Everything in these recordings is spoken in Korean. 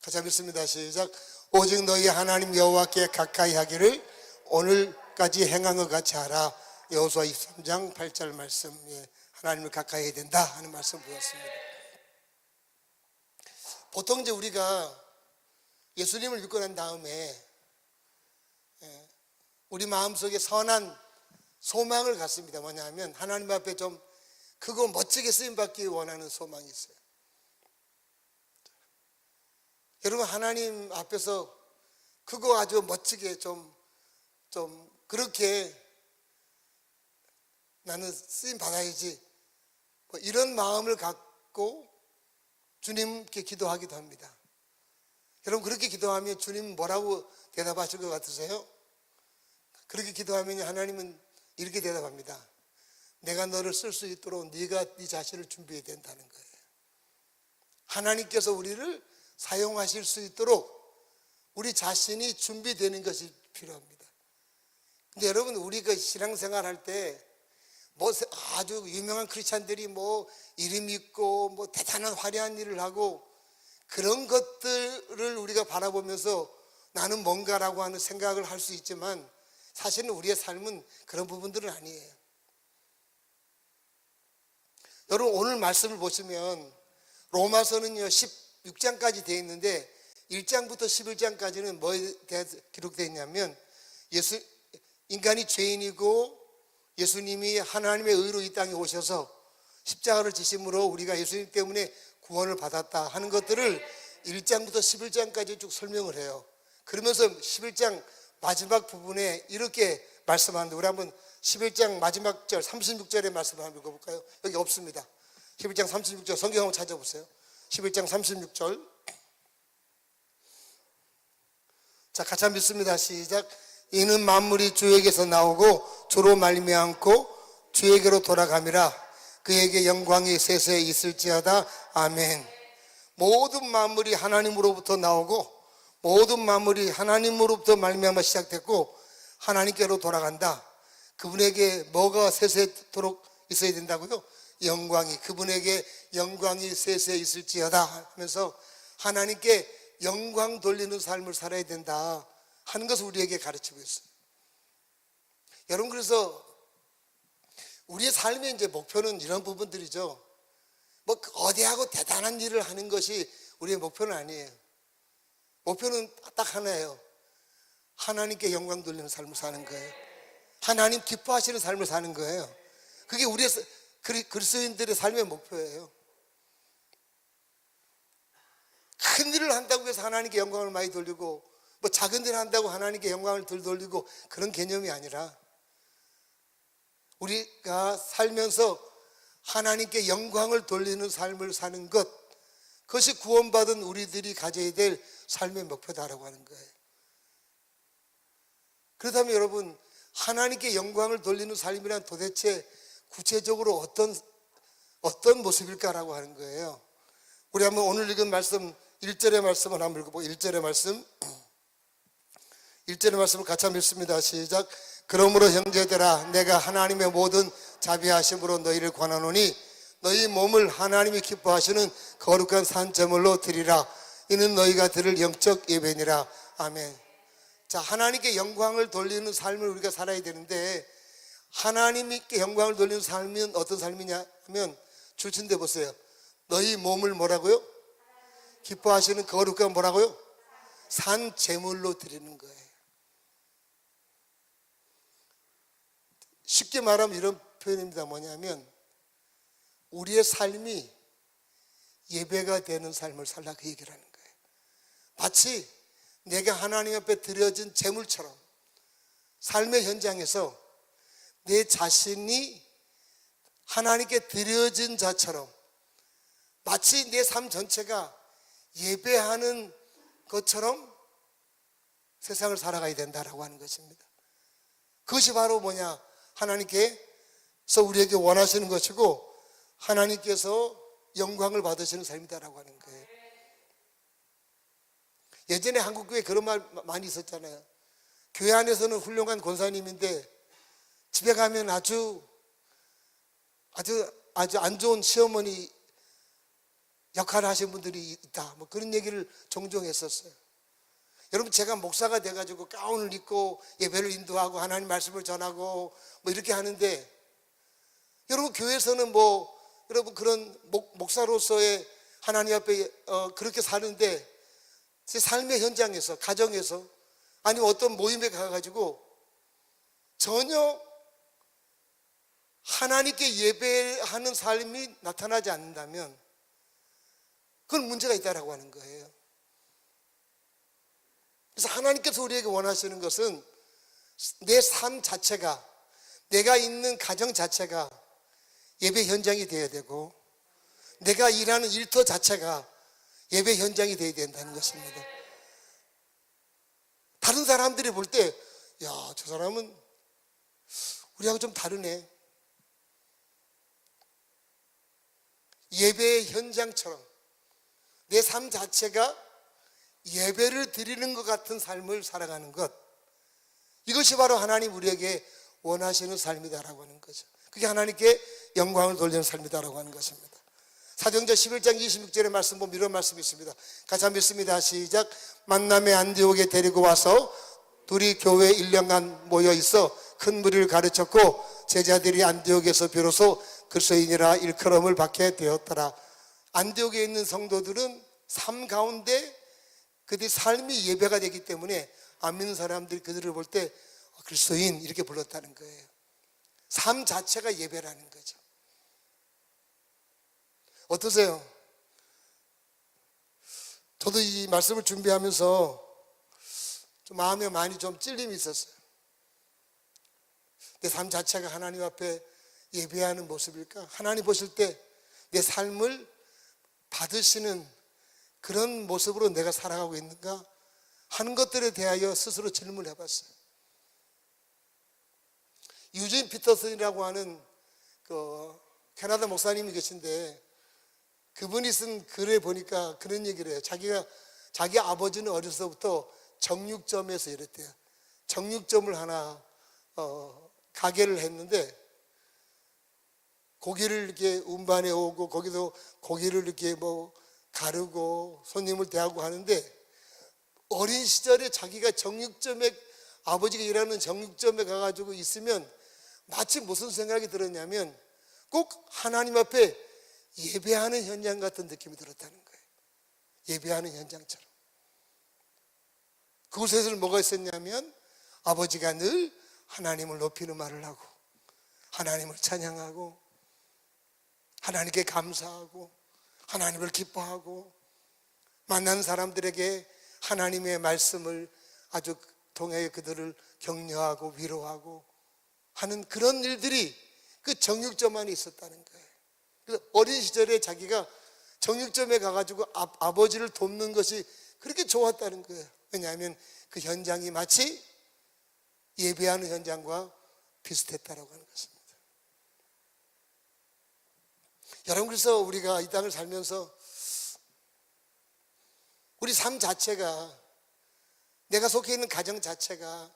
같이 읽습니다. 시작. 오직 너희 하나님 여호와께 가까이 하기를 오늘까지 행한 것 같이 하라. 여호수아 23장 8절 말씀. 하나님을 가까이 해야 된다 하는 말씀 보였습니다. 보통 이제 우리가 예수님을 믿고 난 다음에 우리 마음속에 선한 소망을 갖습니다. 뭐냐면 하나님 앞에 좀 크고 멋지게 쓰임받기 원하는 소망이 있어요. 여러분, 하나님 앞에서 크고 아주 멋지게 좀 그렇게 나는 쓰임 받아야지, 뭐 이런 마음을 갖고 주님께 기도하기도 합니다. 여러분, 그렇게 기도하면 주님 뭐라고 대답하실 것 같으세요? 그렇게 기도하면 하나님은 이렇게 대답합니다. 내가 너를 쓸 수 있도록 네가 네 자신을 준비해야 된다는 거예요. 하나님께서 우리를 사용하실 수 있도록 우리 자신이 준비되는 것이 필요합니다. 근데 여러분, 우리가 신앙생활 할 때 뭐 아주 유명한 크리스찬들이 뭐 이름 있고 뭐 대단한 화려한 일을 하고 그런 것들을 우리가 바라보면서 나는 뭔가라고 하는 생각을 할 수 있지만 사실은 우리의 삶은 그런 부분들은 아니에요. 여러분, 오늘 말씀을 보시면 로마서는요 16장까지 되어 있는데 1장부터 11장까지는 뭐에 대해서 기록되어 있냐면 인간이 죄인이고 예수님이 하나님의 의로 이 땅에 오셔서 십자가를 지심으로 우리가 예수님 때문에 구원을 받았다 하는 것들을 1장부터 11장까지 쭉 설명을 해요. 그러면서 11장 마지막 부분에 이렇게 말씀하는데, 우리 한번 11장 마지막 절 36절의 말씀을 한번 읽어볼까요? 여기 없습니다. 11장 36절 성경 한번 찾아보세요. 11장 36절. 자, 같이 한번 읽습니다. 시작. 이는 만물이 주에게서 나오고 주로 말미암고 주에게로 돌아감이라. 그에게 영광이 세세 있을지어다. 아멘. 모든 만물이 하나님으로부터 나오고 모든 만물이 하나님으로부터 말미암아 시작됐고 하나님께로 돌아간다. 그분에게 뭐가 세세토록 있어야 된다고요? 영광이, 그분에게 영광이 세세 있을지어다 하면서 하나님께 영광 돌리는 삶을 살아야 된다 하는 것을 우리에게 가르치고 있어요. 여러분, 그래서 우리의 삶의 이제 목표는 이런 부분들이죠. 뭐 거대하고 대단한 일을 하는 것이 우리의 목표는 아니에요. 목표는 딱 하나예요. 하나님께 영광 돌리는 삶을 사는 거예요. 하나님 기뻐하시는 삶을 사는 거예요. 그게 우리의 그리스도인들의 삶의 목표예요. 큰 일을 한다고 해서 하나님께 영광을 많이 돌리고 뭐 작은 일을 한다고 하나님께 영광을 덜 돌리고 그런 개념이 아니라 우리가 살면서 하나님께 영광을 돌리는 삶을 사는 것, 그것이 구원받은 우리들이 가져야 될 삶의 목표다라고 하는 거예요. 그렇다면 여러분, 하나님께 영광을 돌리는 삶이란 도대체 구체적으로 어떤 모습일까라고 하는 거예요. 우리 한번 오늘 읽은 말씀 1절의 말씀을 한번 읽어보고 1절의 말씀을 같이 한번 읽습니다. 시작. 그러므로 형제들아, 내가 하나님의 모든 자비하심으로 너희를 권하노니 너희 몸을 하나님이 기뻐하시는 거룩한 산제물로 드리라. 이는 너희가 드릴 영적 예배니라. 아멘. 자, 하나님께 영광을 돌리는 삶을 우리가 살아야 되는데, 하나님께 영광을 돌리는 삶은 어떤 삶이냐 하면 출신대 보세요. 너희 몸을 뭐라고요? 기뻐하시는 거룩한 뭐라고요? 산 제물로 드리는 거예요. 쉽게 말하면 이런 표현입니다. 뭐냐면 우리의 삶이 예배가 되는 삶을 살라, 그 얘기를 하는 거예요. 마치 내가 하나님 앞에 드려진 제물처럼 삶의 현장에서 내 자신이 하나님께 드려진 자처럼 마치 내 삶 전체가 예배하는 것처럼 세상을 살아가야 된다라고 하는 것입니다. 그것이 바로 뭐냐? 하나님께서 우리에게 원하시는 것이고 하나님께서 영광을 받으시는 삶이다라고 하는 거예요. 예전에 한국교회 그런 말 많이 있었잖아요. 교회 안에서는 훌륭한 권사님인데 집에 가면 아주 안 좋은 시어머니 역할을 하신 분들이 있다. 뭐 그런 얘기를 종종 했었어요. 여러분, 제가 목사가 돼가지고 가운을 입고 예배를 인도하고 하나님 말씀을 전하고 뭐 이렇게 하는데, 여러분 교회에서는 뭐 여러분 그런 목사로서의 하나님 앞에 그렇게 사는데, 제 삶의 현장에서, 가정에서, 아니면 어떤 모임에 가가지고 전혀 하나님께 예배하는 삶이 나타나지 않는다면 그건 문제가 있다라고 하는 거예요. 그래서 하나님께서 우리에게 원하시는 것은 내 삶 자체가, 내가 있는 가정 자체가 예배 현장이 되어야 되고, 내가 일하는 일터 자체가 예배 현장이 되어야 된다는 것입니다. 다른 사람들이 볼 때, 야, 저 사람은 우리하고 좀 다르네. 예배의 현장처럼 내 삶 자체가 예배를 드리는 것 같은 삶을 살아가는 것, 이것이 바로 하나님 우리에게 원하시는 삶이다라고 하는 거죠. 그게 하나님께 영광을 돌리는 삶이다라고 하는 것입니다. 사도행전 11장 26절의 말씀 보면 이런 말씀이 있습니다. 같이 한번 읽습니다. 시작. 만남의 안디옥에 데리고 와서 둘이 교회에 1년간 모여 있어 큰 무리를 가르쳤고, 제자들이 안디옥에서 비로소 그리스도인이라 일컬음을 받게 되었더라. 안디옥에 있는 성도들은 삶 가운데 그들의 삶이 예배가 되기 때문에 안 믿는 사람들이 그들을 볼 때 그리스도인 이렇게 불렀다는 거예요. 삶 자체가 예배라는 거죠. 어떠세요? 저도 이 말씀을 준비하면서 좀 마음에 많이 좀 찔림이 있었어요. 내 삶 자체가 하나님 앞에 예배하는 모습일까? 하나님 보실 때 내 삶을 받으시는 그런 모습으로 내가 살아가고 있는가 하는 것들에 대하여 스스로 질문을 해봤어요. 유진 피터슨이라고 하는 그 캐나다 목사님이 계신데, 그분이 쓴 글에 보니까 그런 얘기를 해요. 자기 아버지는 어려서부터 정육점에서 일했대요. 정육점을 하나 가게를 했는데, 고기를 이렇게 운반해 오고 거기서 고기를 이렇게 뭐 가르고 손님을 대하고 하는데, 어린 시절에 자기가 정육점에, 아버지가 일하는 정육점에 가가지고 있으면 마치 무슨 생각이 들었냐면 꼭 하나님 앞에 예배하는 현장 같은 느낌이 들었다는 거예요. 예배하는 현장처럼. 그곳에서는 뭐가 있었냐면 아버지가 늘 하나님을 높이는 말을 하고, 하나님을 찬양하고, 하나님께 감사하고, 하나님을 기뻐하고, 만난 사람들에게 하나님의 말씀을 아주 통해 그들을 격려하고 위로하고 하는 그런 일들이 그 정육점 안에 있었다는 거예요. 그래서 어린 시절에 자기가 정육점에 가가지고 아버지를 돕는 것이 그렇게 좋았다는 거예요. 왜냐하면 그 현장이 마치 예배하는 현장과 비슷했다라고 하는 것입니다. 여러분, 그래서 우리가 이 땅을 살면서 우리 삶 자체가, 내가 속해 있는 가정 자체가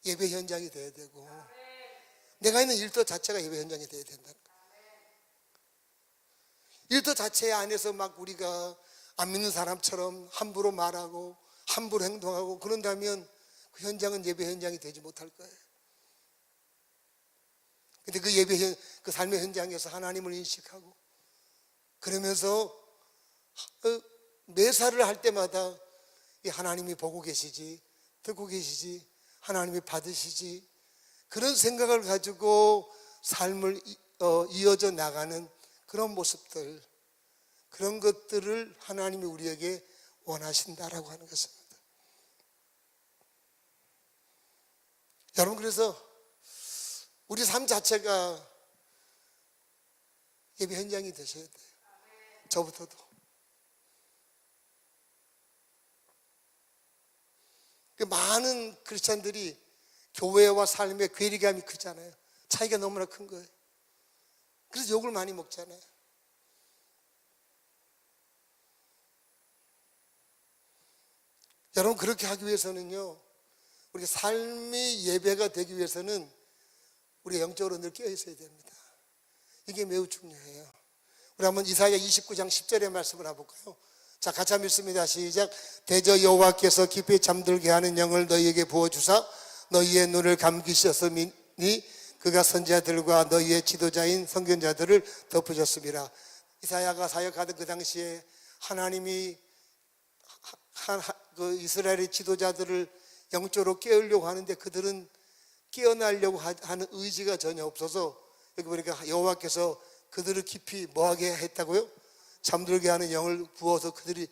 예배 현장이 되어야 되고, 내가 있는 일터 자체가 예배 현장이 되어야 된다는 거예요. 일터 자체 안에서 막 우리가 안 믿는 사람처럼 함부로 말하고 함부로 행동하고 그런다면 그 현장은 예배 현장이 되지 못할 거예요. 근데 그 삶의 현장에서 하나님을 인식하고, 그러면서 매사를 할 때마다 하나님이 보고 계시지, 듣고 계시지, 하나님이 받으시지, 그런 생각을 가지고 삶을 이어져 나가는 그런 모습들, 그런 것들을 하나님이 우리에게 원하신다라고 하는 것입니다. 여러분, 그래서 우리 삶 자체가 예배 현장이 되셔야 돼요. 저부터도. 많은 크리스찬들이 교회와 삶의 괴리감이 크잖아요. 차이가 너무나 큰 거예요. 그래서 욕을 많이 먹잖아요. 여러분, 그렇게 하기 위해서는요, 우리 삶이 예배가 되기 위해서는 우리 영적으로 늘 깨어 있어야 됩니다. 이게 매우 중요해요. 우리 한번 이사야 29장 10절의 말씀을 해볼까요? 자, 같이 한번 읽습니다. 시작. 대저 여호와께서 깊이 잠들게 하는 영을 너희에게 부어주사 너희의 눈을 감기셨으니 그가 선지자들과 너희의 지도자인 선견자들을 덮으셨습니다. 이사야가 사역하던 그 당시에 하나님이 그 이스라엘의 지도자들을 영적으로 깨우려고 하는데 그들은 깨어나려고 하는 의지가 전혀 없어서 여기 보니까 여호와께서 그들을 깊이 뭐하게 했다고요? 잠들게 하는 영을 부어서 그들이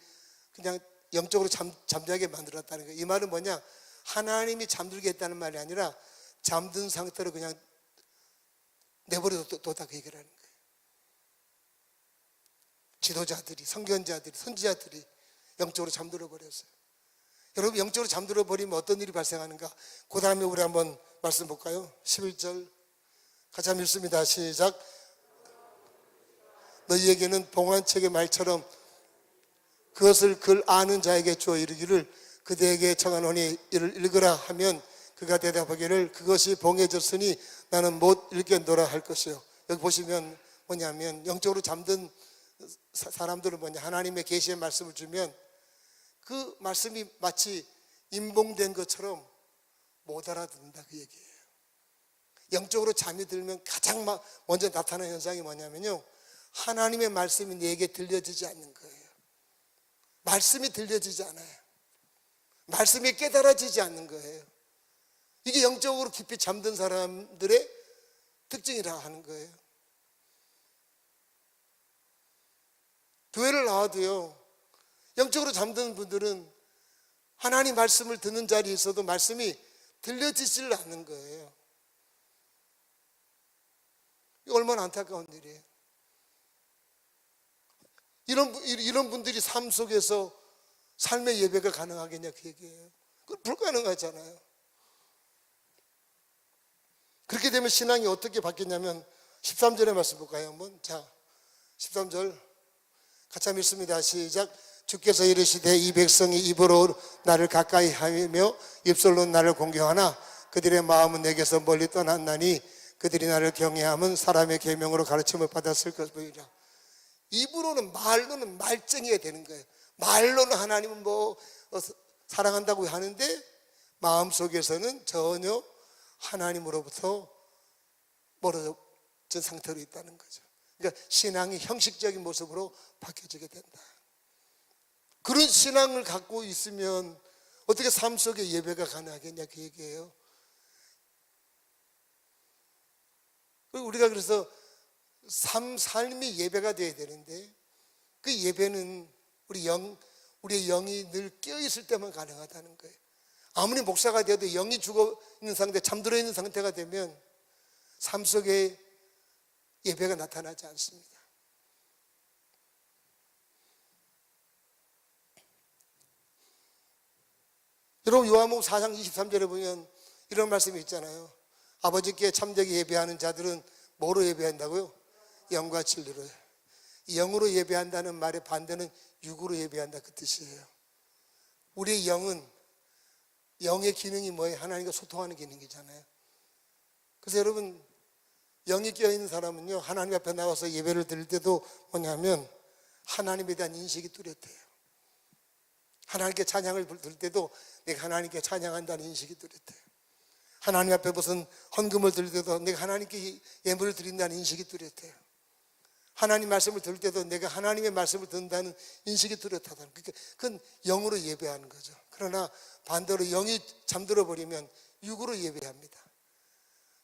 그냥 영적으로 잠자게 만들었다는 거예요. 이 말은 뭐냐? 하나님이 잠들게 했다는 말이 아니라 잠든 상태로 그냥 내버려뒀다 그 얘기를 하는 거예요. 지도자들이, 선견자들이, 선지자들이 영적으로 잠들어 버렸어요. 여러분, 영적으로 잠들어 버리면 어떤 일이 발생하는가? 그 다음에 우리 한번 말씀 볼까요? 11절 같이 한번 읽습니다. 시작. 너희에게는 봉안책의 말처럼 그것을 글 아는 자에게 주어 이르기를 그대에게 청하노니 이를 읽으라 하면 그가 대답하기를 그것이 봉해졌으니 나는 못 읽겠노라 할 것이요. 여기 보시면 뭐냐면 영적으로 잠든 사람들은 뭐냐, 하나님의 계시의 말씀을 주면 그 말씀이 마치 임봉된 것처럼 못 알아듣는다 그 얘기예요. 영적으로 잠이 들면 가장 먼저 나타나는 현상이 뭐냐면요, 하나님의 말씀이 내게 들려지지 않는 거예요. 말씀이 들려지지 않아요. 말씀이 깨달아지지 않는 거예요. 이게 영적으로 깊이 잠든 사람들의 특징이라 하는 거예요. 교회를 나와도요, 영적으로 잠든 분들은 하나님 말씀을 듣는 자리에 있어도 말씀이 들려지질 않는 거예요. 이거 얼마나 안타까운 일이에요. 이런 분들이 삶 속에서 삶의 예배가 가능하겠냐 그 얘기예요. 그건 불가능하잖아요. 그렇게 되면 신앙이 어떻게 바뀌냐면 13절의 말씀 볼까요? 한번. 자, 13절 같이 한번 읽습니다. 시작. 주께서 이르시되 이 백성이 입으로 나를 가까이 하며 입술로 나를 공경하나 그들의 마음은 내게서 멀리 떠났나니 그들이 나를 경외함은 사람의 계명으로 가르침을 받았을 것이라. 입으로는, 말로는 말쟁이가 되는 거예요. 말로는 하나님은 사랑한다고 하는데 마음속에서는 전혀 하나님으로부터 멀어진 상태로 있다는 거죠. 그러니까 신앙이 형식적인 모습으로 바뀌어지게 된다. 그런 신앙을 갖고 있으면 어떻게 삶 속에 예배가 가능하겠냐 그 얘기예요. 우리가 그래서 삶이 예배가 되어야 되는데 그 예배는 우리의 영이 늘 깨어있을 때만 가능하다는 거예요. 아무리 목사가 되어도 영이 죽어있는 상태, 잠들어 있는 상태가 되면 삶 속에 예배가 나타나지 않습니다. 여러분, 요한복음 4장 23절에 보면 이런 말씀이 있잖아요. 아버지께 참되게 예배하는 자들은 뭐로 예배한다고요? 영과 진리로. 영으로 예배한다는 말의 반대는 육으로 예배한다 그 뜻이에요. 우리의 영의 기능이 뭐예요? 하나님과 소통하는 기능이잖아요. 그래서 여러분, 영이 깨어있는 사람은요, 하나님 앞에 나와서 예배를 드릴 때도 뭐냐면 하나님에 대한 인식이 뚜렷해요. 하나님께 찬양을 드릴 때도 내가 하나님께 찬양한다는 인식이 뚜렷해요. 하나님 앞에 무슨 헌금을 드릴 때도 내가 하나님께 예물을 드린다는 인식이 뚜렷해요. 하나님 말씀을 들을 때도 내가 하나님의 말씀을 듣는다는 인식이 뚜렷하다는, 그러니까 그건 영으로 예배하는 거죠. 그러나 반대로 영이 잠들어 버리면 육으로 예배합니다.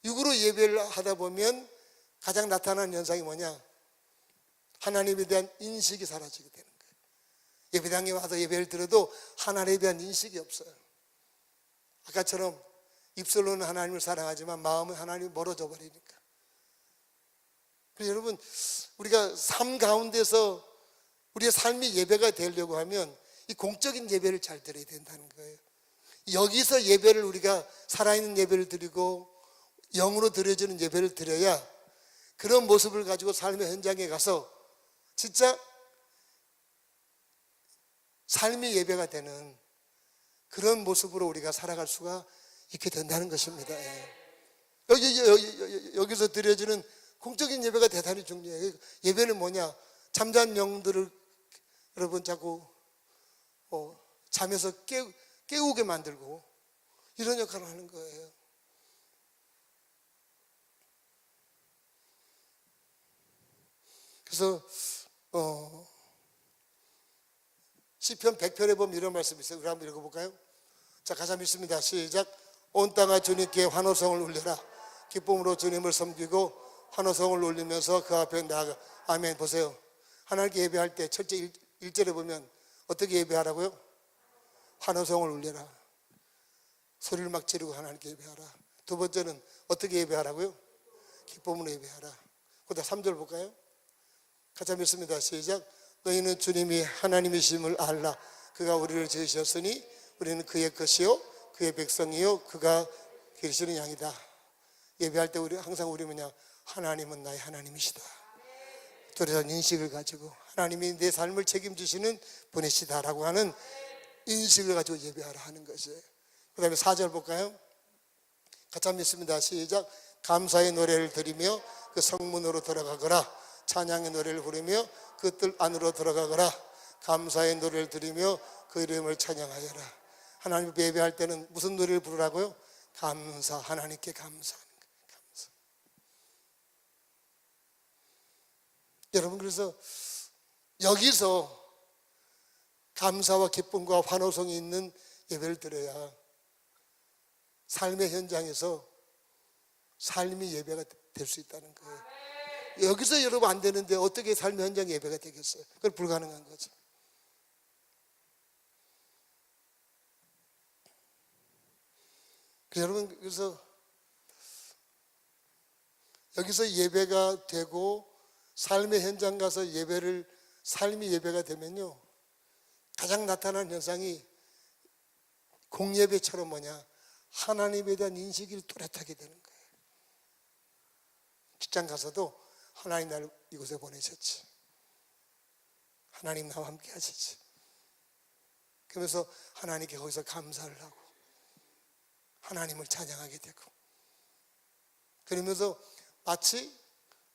육으로 예배를 하다 보면 가장 나타나는 현상이 뭐냐? 하나님에 대한 인식이 사라지게 되는 거예요. 예배당에 와서 예배를 드려도 하나님에 대한 인식이 없어요. 아까처럼 입술로는 하나님을 사랑하지만 마음은 하나님이 멀어져 버리니까. 그래서 여러분, 우리가 삶 가운데서 우리의 삶이 예배가 되려고 하면 이 공적인 예배를 잘 드려야 된다는 거예요. 여기서 예배를 우리가 살아있는 예배를 드리고 영으로 드려지는 예배를 드려야 그런 모습을 가지고 삶의 현장에 가서 진짜 삶이 예배가 되는 그런 모습으로 우리가 살아갈 수가 있게 된다는 것입니다. 여기서 드려지는 공적인 예배가 대단히 중요해요. 예배는 뭐냐? 잠잔 영들을 여러분 자꾸 잠에서 깨우게 만들고 이런 역할을 하는 거예요. 그래서 시편 100편에 보면 이런 말씀이 있어요. 우리 한번 읽어볼까요? 자, 같이 읽습니다. 시작. 온 땅아 주님께 환호성을 울려라. 기쁨으로 주님을 섬기고 환호성을 울리면서 그 앞에 나아가. 아멘. 보세요. 하나님께 예배할 때 첫째 1절에 보면 어떻게 예배하라고요? 환호성을 울려라. 소리를 막 지르고 하나님께 예배하라. 두 번째는 어떻게 예배하라고요? 기쁨으로 예배하라. 그다음 3절 볼까요? 같이 한번 읽습니다. 시작. 너희는 주님이 하나님이심을 알라. 그가 우리를 지으셨으니 우리는 그의 것이요 그의 백성이요 그가 기르시는 양이다. 예배할 때 우리 항상 우리 뭐냐? 하나님은 나의 하나님이시다. 뚜렷한 인식을 가지고 하나님이 내 삶을 책임지시는 분이시다라고 하는 인식을 가지고 예배하라 하는 것이에요. 그 다음에 4절 볼까요? 같이 한번 읽습니다. 시작. 감사의 노래를 드리며 그 성문으로 들어가거라. 찬양의 노래를 부르며 그 뜰 안으로 들어가거라. 감사의 노래를 드리며 그 이름을 찬양하여라. 하나님 예배할 때는 무슨 노래를 부르라고요? 감사, 하나님께 감사하는 거예요. 감사. 여러분, 그래서 여기서 감사와 기쁨과 환호성이 있는 예배를 드려야 삶의 현장에서 삶이 예배가 될 수 있다는 거예요. 여기서 여러분 안 되는데 어떻게 삶의 현장 예배가 되겠어요? 그건 불가능한 거죠. 여러분, 그래서 여기서 예배가 되고 삶의 현장 가서 삶이 예배가 되면요, 가장 나타나는 현상이 공예배처럼 뭐냐? 하나님에 대한 인식이 뚜렷하게 되는 거예요. 직장 가서도 하나님 나를 이곳에 보내셨지. 하나님 나와 함께 하시지. 그러면서 하나님께 거기서 감사를 하고 하나님을 찬양하게 되고, 그러면서 마치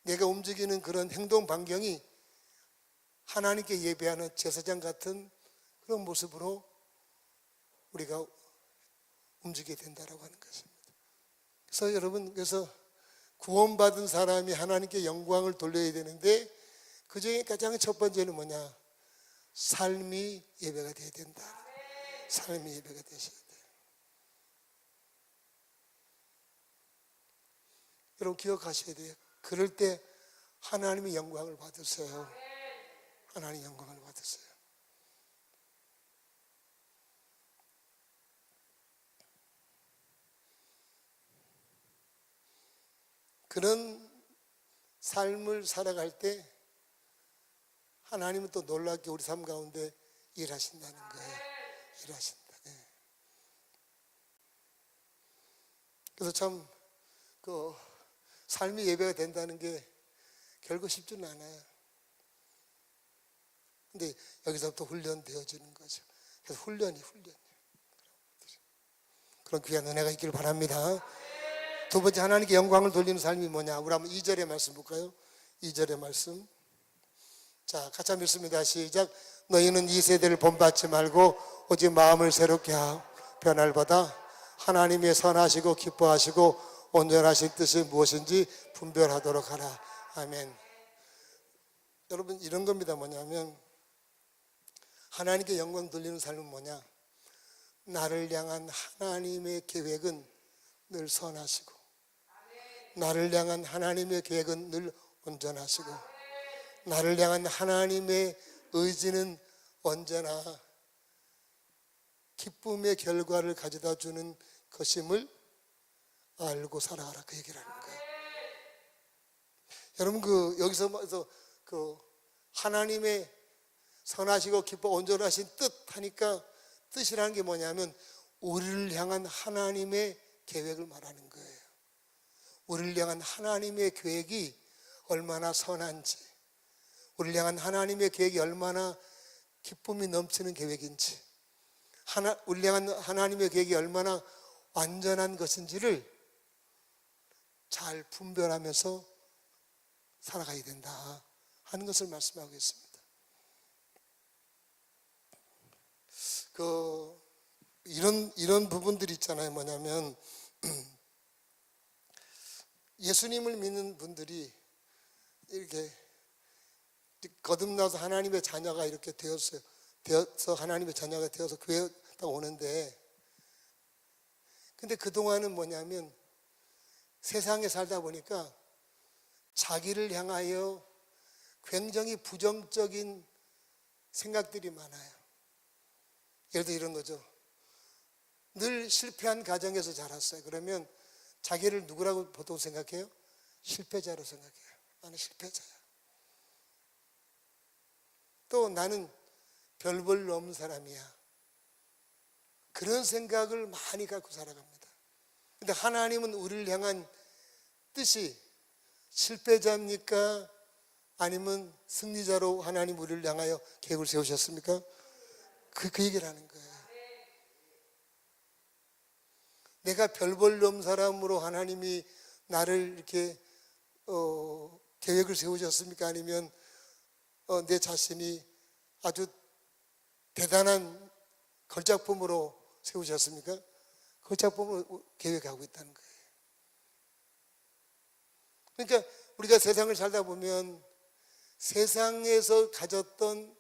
내가 움직이는 그런 행동 반경이 하나님께 예배하는 제사장 같은 그런 모습으로 우리가 움직이게 된다라고 하는 것입니다. 그래서 여러분, 그래서 구원받은 사람이 하나님께 영광을 돌려야 되는데 그 중에 가장 첫 번째는 뭐냐? 삶이 예배가 돼야 된다. 삶이 예배가 되셔야 돼요. 여러분 기억하셔야 돼요. 그럴 때 하나님의 영광을 받으세요. 하나님의 영광을 받으세요. 그런 삶을 살아갈 때 하나님은 또 놀랍게 우리 삶 가운데 일하신다는 거예요. 일하신다. 네. 그래서 참 삶이 예배가 된다는 게 결코 쉽지는 않아요. 근데 여기서부터 훈련되어지는 거죠. 그래서 훈련이. 그런 귀한 은혜가 있기를 바랍니다. 두 번째, 하나님께 영광을 돌리는 삶이 뭐냐? 우리 한번 2절의 말씀 볼까요? 2절의 말씀. 자, 같이 한번 읽습니다. 시작. 너희는 이 세대를 본받지 말고 오직 마음을 새롭게 하고 변화를 받아 하나님의 선하시고 기뻐하시고 온전하신 뜻이 무엇인지 분별하도록 하라. 아멘. 여러분, 이런 겁니다. 뭐냐면 하나님께 영광 돌리는 삶은 뭐냐? 나를 향한 하나님의 계획은 늘 선하시고, 나를 향한 하나님의 계획은 늘 온전하시고, 나를 향한 하나님의 의지는 언제나 기쁨의 결과를 가져다 주는 것임을 알고 살아가라, 그 얘기를 하는 거예요. 여러분, 여기서 하나님의 선하시고 기뻐 온전하신 뜻 하니까, 뜻이라는 게 뭐냐면 우리를 향한 하나님의 계획을 말하는 거예요. 우리를 향한 하나님의 계획이 얼마나 선한지, 우리를 향한 하나님의 계획이 얼마나 기쁨이 넘치는 계획인지, 우리를 향한 하나님의 계획이 얼마나 완전한 것인지를 잘 분별하면서 살아가야 된다 하는 것을 말씀하고 있습니다. 이런 부분들이 있잖아요. 뭐냐면 예수님을 믿는 분들이 이렇게 거듭나서 하나님의 자녀가 이렇게 되어서 하나님의 자녀가 되어서 교회에 딱 오는데, 근데 그동안은 뭐냐면 세상에 살다 보니까 자기를 향하여 굉장히 부정적인 생각들이 많아요. 예를 들어 이런 거죠. 늘 실패한 가정에서 자랐어요. 그러면 자기를 누구라고 보통 생각해요? 실패자로 생각해요. 나는 실패자야. 또 나는 별 볼 없는 사람이야. 그런 생각을 많이 갖고 살아갑니다. 근데 하나님은 우리를 향한 뜻이 실패자입니까? 아니면 승리자로 하나님 우리를 향하여 계획을 세우셨습니까? 그 얘기를 하는 거예요. 내가 별 볼 없는 사람으로 하나님이 나를 이렇게 계획을 세우셨습니까? 아니면 내 자신이 아주 대단한 걸작품으로 세우셨습니까? 걸작품으로 계획하고 있다는 거예요. 그러니까 우리가 세상을 살다 보면 세상에서 가졌던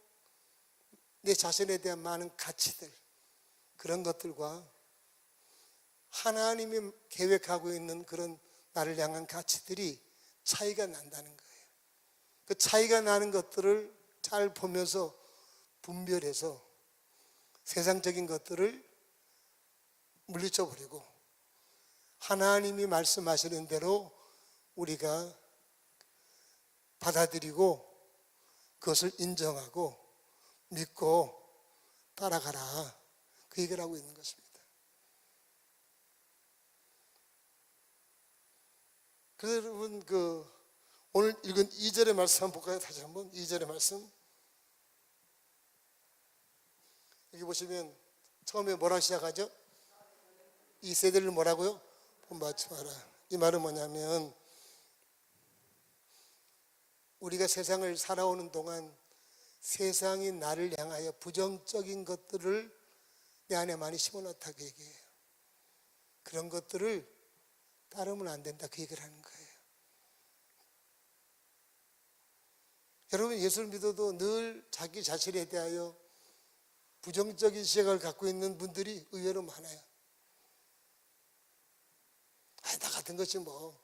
내 자신에 대한 많은 가치들, 그런 것들과 하나님이 계획하고 있는 그런 나를 향한 가치들이 차이가 난다는 거예요. 그 차이가 나는 것들을 잘 보면서 분별해서 세상적인 것들을 물리쳐 버리고 하나님이 말씀하시는 대로 우리가 받아들이고 그것을 인정하고 믿고 따라가라, 그 얘기를 하고 있는 것입니다. 그래서 여러분 오늘 읽은 2절의 말씀 한번 볼까요? 다시 한번 2절의 말씀. 여기 보시면 처음에 뭐라고 시작하죠? 이 세대를 뭐라고요? 본받지 마라. 이 말은 뭐냐면 우리가 세상을 살아오는 동안 세상이 나를 향하여 부정적인 것들을 내 안에 많이 심어놨다고 얘기해요. 그런 것들을 따르면 안 된다, 그 얘기를 하는 거예요. 여러분, 예수를 믿어도 늘 자기 자신에 대하여 부정적인 시각을 갖고 있는 분들이 의외로 많아요. 나 같은 것이 뭐.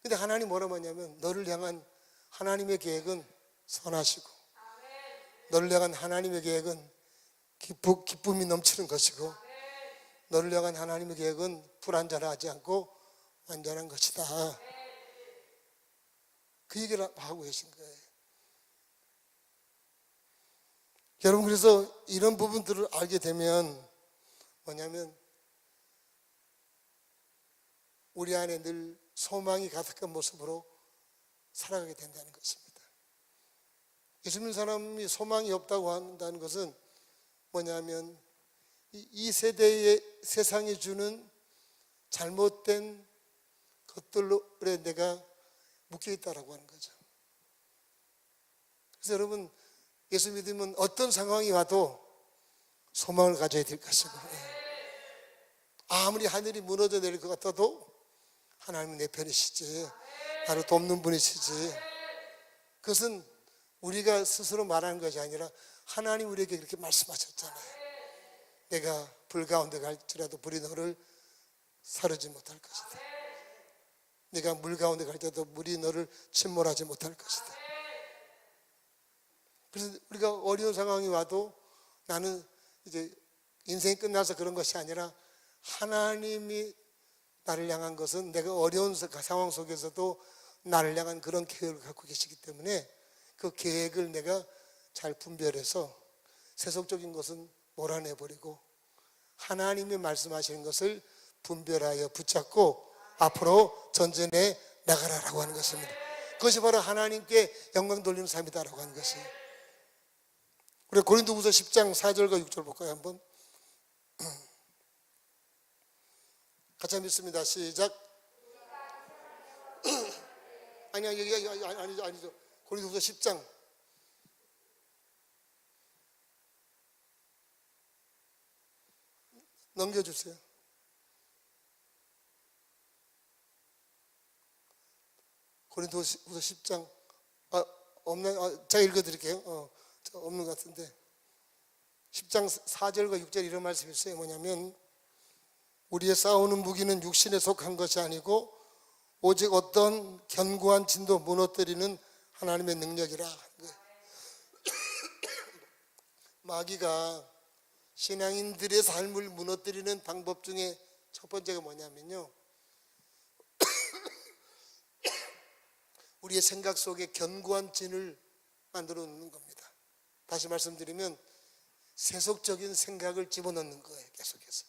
근데 하나님 뭐라고 하냐면 너를 향한 하나님의 계획은 선하시고 너를 향한 하나님의 계획은 기쁨이 넘치는 것이고 너를 향한 하나님의 계획은 불완전하지 않고 완전한 것이다, 그 얘기를 하고 계신 거예요. 여러분, 그래서 이런 부분들을 알게 되면 뭐냐면 우리 안에 늘 소망이 가득한 모습으로 살아가게 된다는 것입니다. 예수 믿는 사람이 소망이 없다고 한다는 것은 뭐냐면 이 세대의 세상이 주는 잘못된 것들에 내가 묶여 있다라고 하는 거죠. 그래서 여러분, 예수 믿으면 어떤 상황이 와도 소망을 가져야 될 것이고, 아무리 하늘이 무너져 내릴 것 같아도 하나님은 내 편이시지, 나를 돕는 분이시지. 그것은 우리가 스스로 말하는 것이 아니라 하나님 우리에게 그렇게 말씀하셨잖아요. 내가 불 가운데 갈지라도 불이 너를 사르지 못할 것이다. 내가 물 가운데 갈지라도 물이 너를 침몰하지 못할 것이다. 그래서 우리가 어려운 상황이 와도 나는 이제 인생이 끝나서 그런 것이 아니라 하나님이 나를 향한 것은 내가 어려운 상황 속에서도 나를 향한 그런 계획을 갖고 계시기 때문에 그 계획을 내가 잘 분별해서 세속적인 것은 몰아내버리고 하나님이 말씀하시는 것을 분별하여 붙잡고 앞으로 전진해 나가라라고 하는 것입니다. 그것이 바로 하나님께 영광 돌리는 삶이다라고 하는 것이에요. 우리 고린도후서 10장 4절과 6절 볼까요? 한번 같이 한번 읽습니다. 시작. 아니죠. 고린도후서 10장 넘겨주세요. 고린도후서 10장 없나요? 제가 읽어드릴게요. 없는 것 같은데 10장 4절과 6절 이런 말씀이 있어요. 뭐냐면 우리의 싸우는 무기는 육신에 속한 것이 아니고 오직 어떤 견고한 진도 무너뜨리는 하나님의 능력이라. 마귀가 신앙인들의 삶을 무너뜨리는 방법 중에 첫 번째가 뭐냐면요, 우리의 생각 속에 견고한 진을 만들어 놓는 겁니다. 다시 말씀드리면 세속적인 생각을 집어넣는 거예요. 계속해서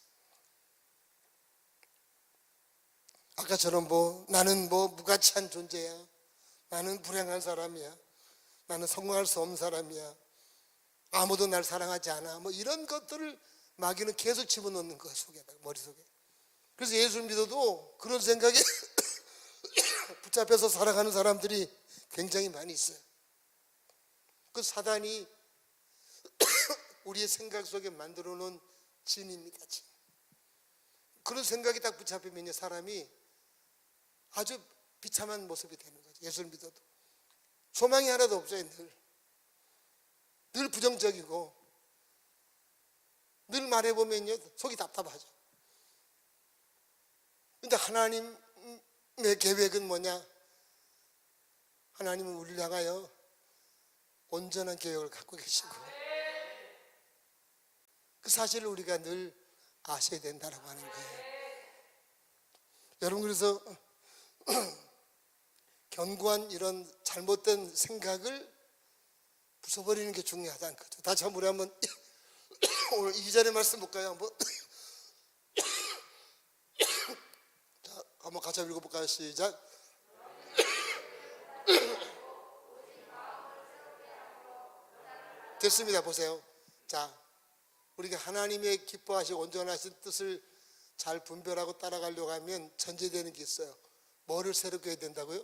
아까처럼 나는 무가치한 존재야, 나는 불행한 사람이야, 나는 성공할 수 없는 사람이야, 아무도 날 사랑하지 않아, 이런 것들을 마귀는 계속 집어넣는 거예요. 속에다가, 머릿속에. 그래서 예수를 믿어도 그런 생각에 붙잡혀서 살아가는 사람들이 굉장히 많이 있어요. 그 사단이 우리의 생각 속에 만들어 놓은 진입니다. 진. 그런 생각이 딱 붙잡히면 사람이 아주 비참한 모습이 되는 거죠. 예수를 믿어도 소망이 하나도 없어요. 늘 부정적이고, 늘 말해보면요 속이 답답하죠. 근데 하나님의 계획은 뭐냐? 하나님은 우리를 향하여 온전한 계획을 갖고 계시고, 그 사실을 우리가 늘 아셔야 된다고 하는 거예요. 여러분, 그래서 견고한 이런 잘못된 생각을 부숴버리는 게 중요하다는 거죠. 다시 한번 우리 한번 오늘 2절의 말씀 볼까요? 한번 자, 한번 같이 읽어볼까요? 시작. 됐습니다. 보세요. 자, 우리가 하나님의 기뻐하시고 온전하신 뜻을 잘 분별하고 따라가려고 하면 전제되는 게 있어요. 뭐를 새롭게 해야 된다고요?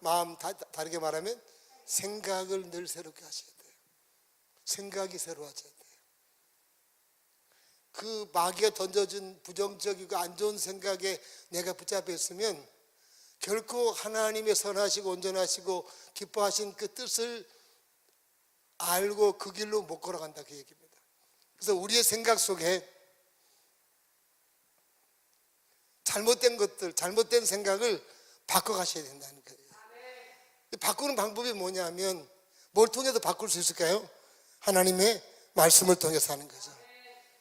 마음. 다르게 말하면 생각을 늘 새롭게 하셔야 돼요. 생각이 새로워져야 돼요. 그 마귀가 던져준 부정적이고 안 좋은 생각에 내가 붙잡혀 있으면 결코 하나님의 선하시고 온전하시고 기뻐하신 그 뜻을 알고 그 길로 못 걸어간다, 그 얘기입니다. 그래서 우리의 생각 속에 잘못된 것들, 잘못된 생각을 바꿔가셔야 된다는 거예요. 바꾸는 방법이 뭐냐면, 뭘 통해서 바꿀 수 있을까요? 하나님의 말씀을 통해서 하는 거죠.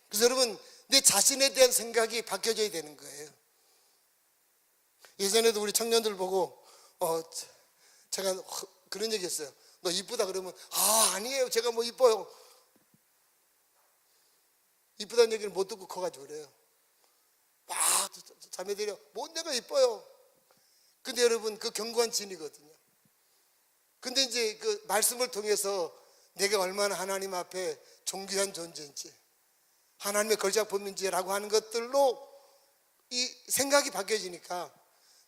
그래서 여러분, 내 자신에 대한 생각이 바뀌어져야 되는 거예요. 예전에도 우리 청년들 보고 제가 그런 얘기 했어요. 너 이쁘다 그러면 아니에요, 제가 이뻐요. 이쁘다는 얘기를 못 듣고 커가지고 그래요. 막 자매들이 내가 이뻐요. 근데 여러분, 그 견고한 진이거든요. 근데 이제 그 말씀을 통해서 내가 얼마나 하나님 앞에 존귀한 존재인지, 하나님의 걸작품인지라고 하는 것들로 이 생각이 바뀌어지니까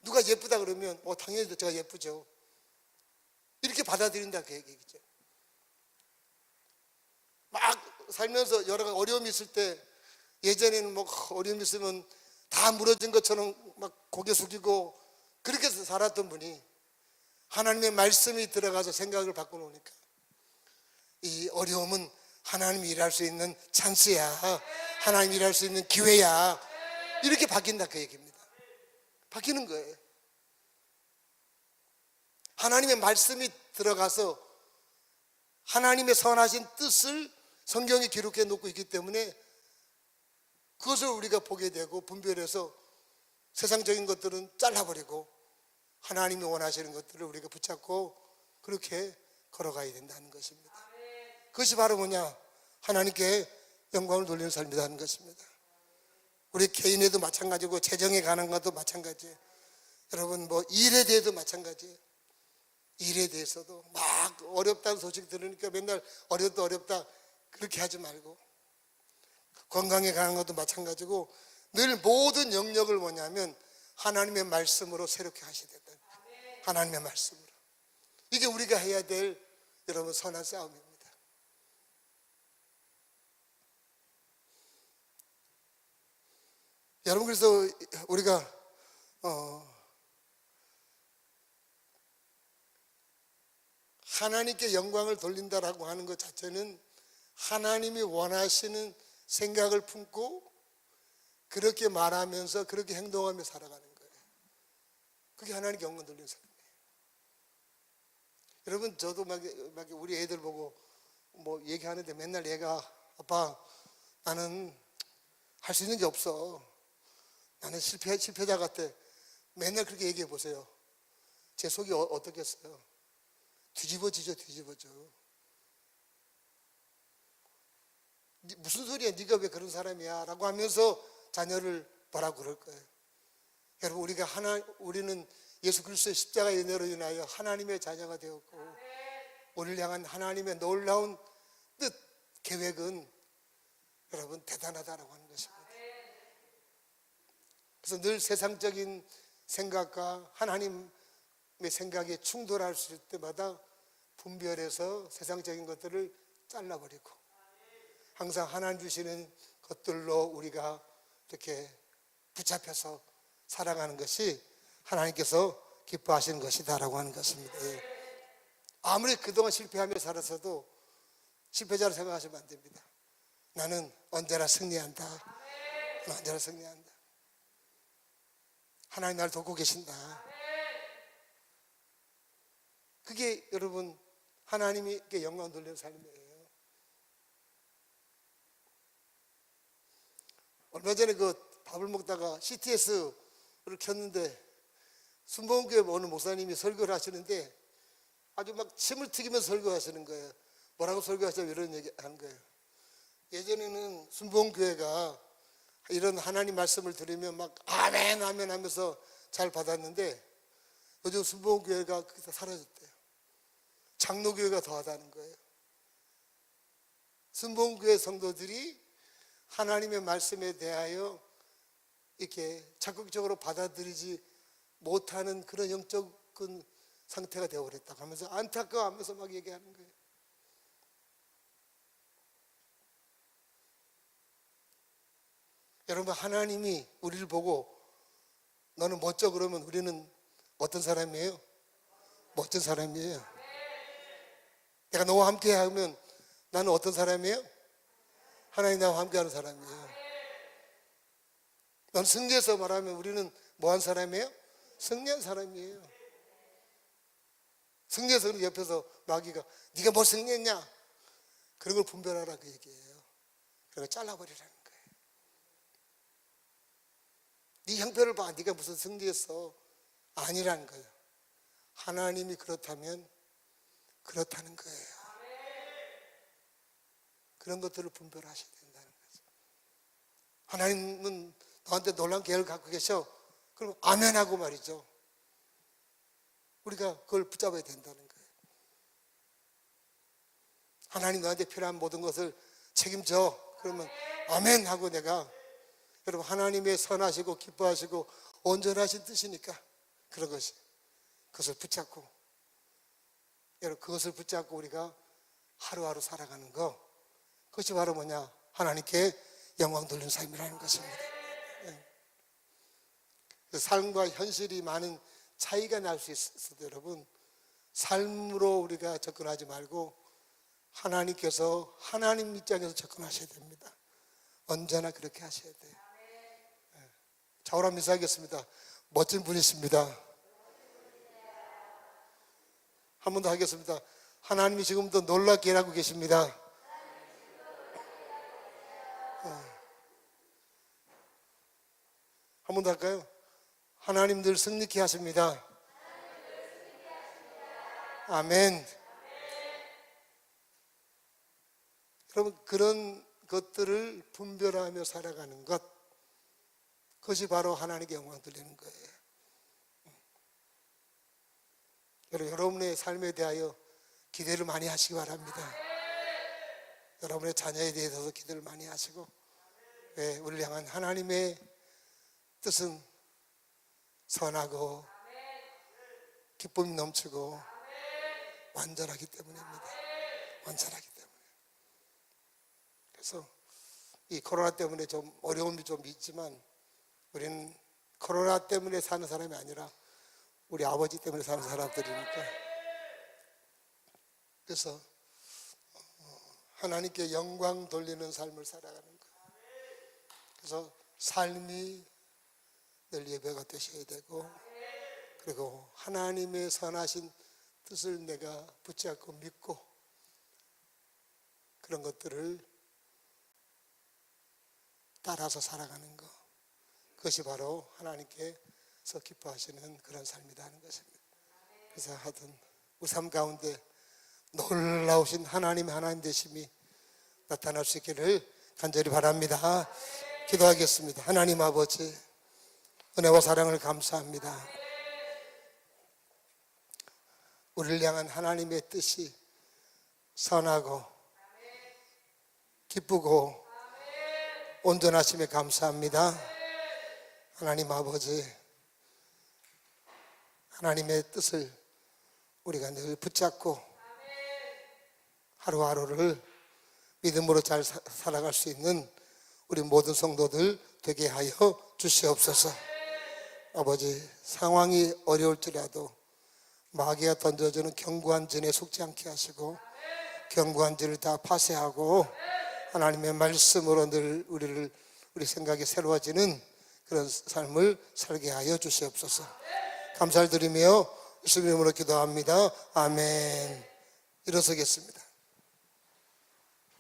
누가 예쁘다 그러면 당연히 제가 예쁘죠, 이렇게 받아들인다, 그 얘기죠. 막 살면서 여러 가지 어려움이 있을 때, 예전에는 어려움이 있으면 다 무너진 것처럼 막 고개 숙이고 그렇게 살았던 분이 하나님의 말씀이 들어가서 생각을 바꿔놓으니까 이 어려움은 하나님이 일할 수 있는 찬스야, 하나님이 일할 수 있는 기회야, 이렇게 바뀐다, 그 얘기입니다. 바뀌는 거예요. 하나님의 말씀이 들어가서 하나님의 선하신 뜻을 성경에 기록해 놓고 있기 때문에 그것을 우리가 보게 되고 분별해서 세상적인 것들은 잘라버리고 하나님이 원하시는 것들을 우리가 붙잡고 그렇게 걸어가야 된다는 것입니다. 그것이 바로 뭐냐? 하나님께 영광을 돌리는 삶이라는 것입니다. 우리 개인에도 마찬가지고 재정에 관한 것도 마찬가지예요. 여러분, 일에 대해서도 마찬가지예요. 일에 대해서도 막 어렵다는 소식 들으니까 맨날 어렵다 그렇게 하지 말고, 건강에 관한 것도 마찬가지고 늘 모든 영역을 뭐냐면 하나님의 말씀으로 새롭게 하셔야 된다. 하나님의 말씀으로. 이게 우리가 해야 될 여러분 선한 싸움입니다. 여러분, 그래서 우리가 하나님께 영광을 돌린다라고 하는 것 자체는 하나님이 원하시는 생각을 품고 그렇게 말하면서 그렇게 행동하며 살아가는 거예요. 그게 하나님께 영광 돌리는 삶이에요. 여러분, 저도 막 우리 애들 보고 뭐 얘기하는데 맨날 얘가 아빠 나는 할 수 있는 게 없어. 나는 실패자 같아. 맨날 그렇게 얘기해 보세요. 제 속이 어떻겠어요? 뒤집어지죠. 무슨 소리야? 네가 왜 그런 사람이야? 라고 하면서 자녀를 뭐라고 그럴 거예요. 여러분, 우리는 예수 그리스도의 십자가의 은혜로 인하여 하나님의 자녀가 되었고 우리를 향한 하나님의 놀라운 뜻, 계획은 여러분 대단하다라고 하는 것입니다. 그래서 늘 세상적인 생각과 하나님의 생각에 충돌할 수 있을 때마다 분별해서 세상적인 것들을 잘라버리고 항상 하나님 주시는 것들로 우리가 이렇게 붙잡혀서 살아가는 것이 하나님께서 기뻐하시는 것이다라고 하는 것입니다. 아무리 그동안 실패하며 살았어도 실패자로 생각하시면 안 됩니다. 나는 언제나 승리한다. 나는 언제나 승리한다. 하나님 나를 돕고 계신다. 그게 여러분 하나님께 영광 돌리는 삶이에요. 얼마 전에 밥을 먹다가 CTS를 켰는데 순복음교회 어느 목사님이 설교를 하시는데 아주 막 침을 튀기면서 설교하시는 거예요. 뭐라고 설교하시냐고 이런 얘기 하는 거예요. 예전에는 순복음교회가 이런 하나님 말씀을 들으면 막 아멘 아멘 하면서 잘 받았는데 요즘 순복음교회가 그게 다 사라졌대요. 장로교회가 더하다는 거예요. 순복음교회 성도들이 하나님의 말씀에 대하여 이렇게 적극적으로 받아들이지 못하는 그런 영적인 상태가 되어버렸다고 하면서 안타까워하면서 막 얘기하는 거예요. 여러분, 하나님이 우리를 보고 너는 멋져 그러면 우리는 어떤 사람이에요? 멋진 사람이에요. 내가 너와 함께 하면 나는 어떤 사람이에요? 하나님 나와 함께 하는 사람이에요. 넌 승리해서 말하면 우리는 뭐한 사람이에요? 승리한 사람이에요. 승리해서 옆에서 마귀가 네가 뭐 승리했냐? 그런 걸 분별하라 그 얘기예요. 그걸 잘라버리라는 거예요. 네 형편을 봐. 네가 무슨 승리했어? 아니라는 거예요. 하나님이 그렇다면 그렇다는 거예요. 그런 것들을 분별하셔야 된다는 거죠. 하나님은 너한테 놀라운 계획을 갖고 계셔. 그럼 아멘 하고 말이죠. 우리가 그걸 붙잡아야 된다는 거예요. 하나님 너한테 필요한 모든 것을 책임져. 그러면 아멘 하고 내가 여러분 하나님의 선하시고 기뻐하시고 온전하신 뜻이니까 그런 것이 그것을 붙잡고 여러분 그것을 붙잡고 우리가 하루하루 살아가는 거 그것이 바로 뭐냐? 하나님께 영광 돌리는 삶이라는 것입니다. 삶과 현실이 많은 차이가 날 수 있어도 여러분 삶으로 우리가 접근하지 말고 하나님께서 하나님 입장에서 접근하셔야 됩니다. 언제나 그렇게 하셔야 돼요. 자우람 인사하겠습니다. 멋진 분이십니다. 한 번 더 하겠습니다. 하나님이 지금도 놀랍게 일하고 계십니다. 한 번 더 할까요? 하나님 늘 승리케 하십니다. 아멘. 여러분 그런 것들을 분별하며 살아가는 것 그것이 바로 하나님께 영광 돌리는 거예요. 여러분의 삶에 대하여 기대를 많이 하시기 바랍니다. 여러분의 자녀에 대해서도 기대를 많이 하시고 우리를 향한 하나님의 뜻은 선하고 기쁨이 넘치고 완전하기 때문입니다. 완전하기 때문에. 그래서 이 코로나 때문에 좀 어려움이 좀 있지만 우리는 코로나 때문에 사는 사람이 아니라 우리 아버지 때문에 사는 사람들이니까. 그래서 하나님께 영광 돌리는 삶을 살아가는 거예요. 그래서 삶이 늘 예배가 되셔야 되고, 그리고 하나님의 선하신 뜻을 내가 붙잡고 믿고, 그런 것들을 따라서 살아가는 것, 그것이 바로 하나님께서 기뻐하시는 그런 삶이다 하는 것입니다. 그래서 하여튼 우리 삶 가운데 놀라우신 하나님의 하나님 되심이 나타날 수 있기를 간절히 바랍니다. 기도하겠습니다. 하나님 아버지, 은혜와 사랑을 감사합니다. 우리를 향한 하나님의 뜻이 선하고 기쁘고 온전하심에 감사합니다. 하나님 아버지, 하나님의 뜻을 우리가 늘 붙잡고 하루하루를 믿음으로 잘 살아갈 수 있는 우리 모든 성도들 되게 하여 주시옵소서. 아버지, 상황이 어려울지라도 마귀가 던져주는 견고한 진에 속지 않게 하시고 견고한 진을 다 파쇄하고 하나님의 말씀으로 늘 우리 생각이 새로워지는 그런 삶을 살게 하여 주시옵소서. 감사를 드리며 예수님 이름으로 기도합니다. 아멘. 일어서겠습니다.